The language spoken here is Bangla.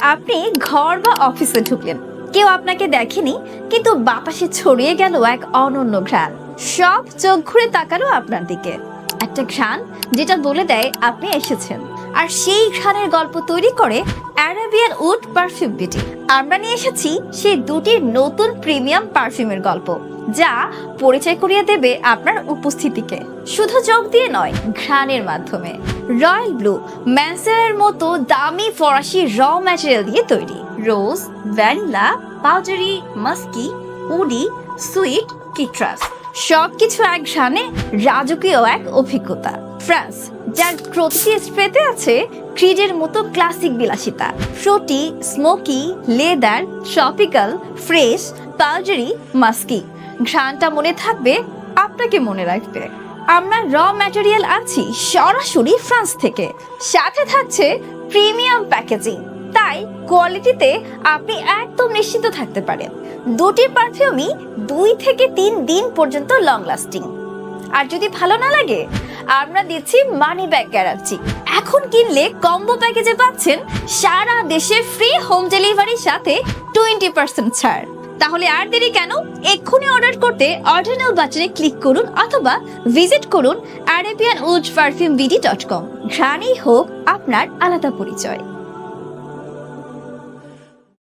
আপনি ঘর বা অফিসে ঢুকলেন, কেউ আপনাকে দেখেনি, কিন্তু বাতাসে ছড়িয়ে গেল এক অনন্য ঘ্রাণ। সব চোখ ঘুরে তাকালো আপনার দিকে। একটা ঘ্রাণ যেটা বলে দেয় আপনি এসেছেন। আর সেই ঘ্রাণের গল্প তৈরি করে অ্যারাবিয়ান উড পারফিউম বিউটি। আমরা নিয়ে এসেছি সেই দুটি নতুন প্রিমিয়াম পারফিউমের গল্প, যা পরিচয় করিয়ে দেবে আপনার উপস্থিতিকে শুধু চোখ দিয়ে নয়, ঘ্রাণের মাধ্যমে। রয়্যাল ব্লু ম্যানসেলের মতো দামি ফরাসি র ম্যাটেরিয়াল দিয়ে তৈরি। Rose, vanilla, powdery, musky, woody, sweet, citrus, সবকিছু এক ঘ্রাণে রাজকীয় এক অভিজ্ঞতা। ফ্রান্স, যার প্রতিটি স্প্রেতে আছে ক্রিডের মতো ক্লাসিক বিলাসিতা। Fruity, smoky, leather, tropical, fresh, powdery, musky. ঘ্রাণটা মনে থাকবে, আপনাকে মনে রাখবে। আমরা র ম্যাটেরিয়াল আনছি সরাসরি ফ্রান্স থেকে, সাথে থাকছে প্রিমিয়াম প্যাকেজিং, তাই কোয়ালিটিতে আপনি একদম নিশ্চিন্ত থাকতে পারেন। দুটি পারফিউমই 2 থেকে 3 দিন পর্যন্ত লং লাস্টিং। আর যদি ভালো না লাগে, আমরা দিচ্ছি মানি ব্যাক গ্যারান্টি। এখন কিনলে কম্বো প্যাকেজে পাচ্ছেন সারা দেশে ফ্রি হোম ডেলিভারির সাথে 20% ছাড়। তাহলে আর দেরি কেন? এক্ষুনি অর্ডার করতে অর্ডার নাও বাটনে ক্লিক করুন অথবা ভিজিট করুন arabianwoodparfumebd.com। ঘ্রাণই হোক আপনার আলাদা পরিচয়।